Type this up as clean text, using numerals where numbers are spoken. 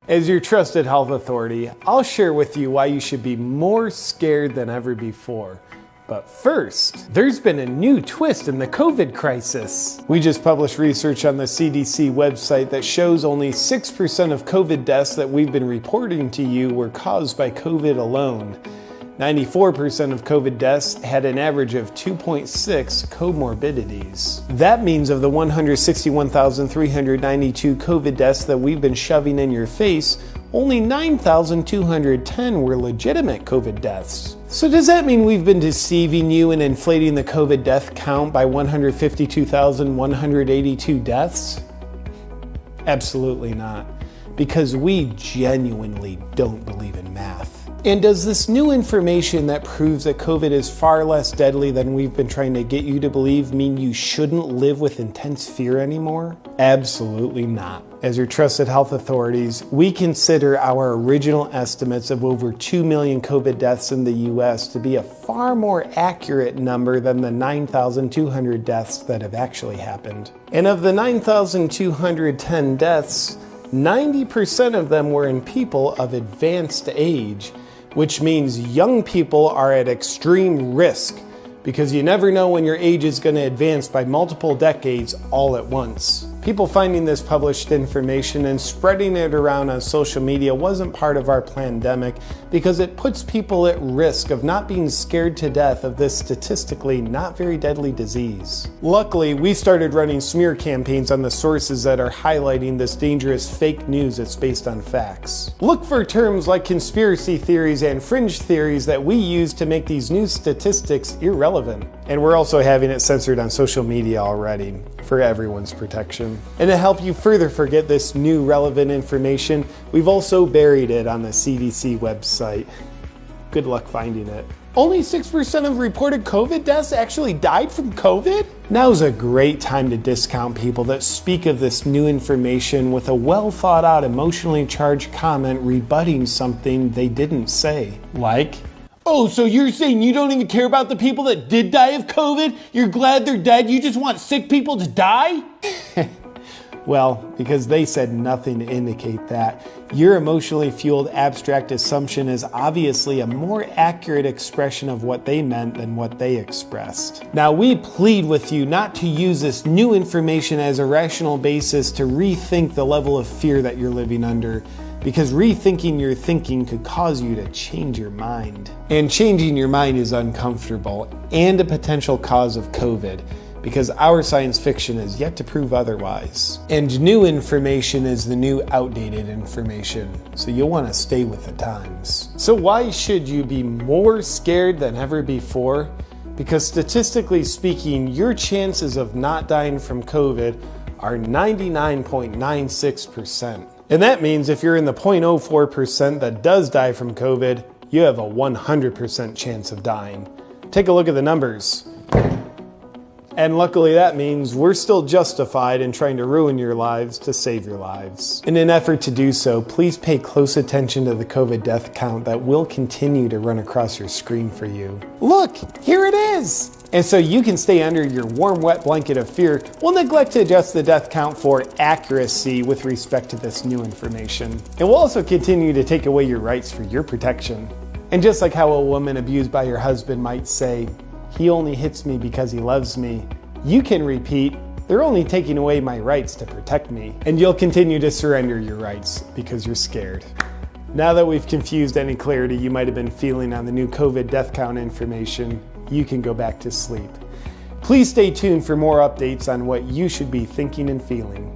As your trusted health authority, I'll share with you why you should be more scared than ever before. But first, there's been a new twist in the COVID crisis. We just published research on the CDC website that shows only 6% of COVID deaths that we've been reporting to you were caused by COVID alone. 94% of COVID deaths had an average of 2.6 comorbidities. That means of the 161,392 COVID deaths that we've been shoving in your face, only 9,210 were legitimate COVID deaths. So does that mean we've been deceiving you and inflating the COVID death count by 152,182 deaths? Absolutely not, because we genuinely don't believe in math. And does this new information that proves that COVID is far less deadly than we've been trying to get you to believe mean you shouldn't live with intense fear anymore? Absolutely not. As your trusted health authorities, we consider our original estimates of over 2 million COVID deaths in the US to be a far more accurate number than the 9,200 deaths that have actually happened. And of the 9,210 deaths, 90% of them were in people of advanced age, which means young people are at extreme risk because you never know when your age is going to advance by multiple decades all at once. People finding this published information and spreading it around on social media wasn't part of our pandemic because it puts people at risk of not being scared to death of this statistically not very deadly disease. Luckily, we started running smear campaigns on the sources that are highlighting this dangerous fake news that's based on facts. Look for terms like conspiracy theories and fringe theories that we use to make these new statistics irrelevant. And we're also having it censored on social media already for everyone's protection. And to help you further forget this new relevant information, we've also buried it on the CDC website. Good luck finding it. Only 6% of reported COVID deaths actually died from COVID? Now's a great time to discount people that speak of this new information with a well thought out, emotionally charged comment rebutting something they didn't say. Like, "Oh, so you're saying you don't even care about the people that did die of COVID? You're glad they're dead, you just want sick people to die?" Well, because they said nothing to indicate that. Your emotionally fueled abstract assumption is obviously a more accurate expression of what they meant than what they expressed. Now, we plead with you not to use this new information as a rational basis to rethink the level of fear that you're living under, because rethinking your thinking could cause you to change your mind. And changing your mind is uncomfortable and a potential cause of COVID, because our science fiction is yet to prove otherwise. And new information is the new outdated information, so you'll want to stay with the times. So why should you be more scared than ever before? Because statistically speaking, your chances of not dying from COVID are 99.96%. And that means if you're in the 0.04% that does die from COVID, you have a 100% chance of dying. Take a look at the numbers. And luckily that means we're still justified in trying to ruin your lives to save your lives. In an effort to do so, please pay close attention to the COVID death count that will continue to run across your screen for you. Look, here it is! And so you can stay under your warm, wet blanket of fear, we'll neglect to adjust the death count for accuracy with respect to this new information. And we'll also continue to take away your rights for your protection. And just like how a woman abused by her husband might say, "He only hits me because he loves me," you can repeat, "They're only taking away my rights to protect me." And you'll continue to surrender your rights because you're scared. Now that we've confused any clarity you might have been feeling on the new COVID death count information, you can go back to sleep. Please stay tuned for more updates on what you should be thinking and feeling.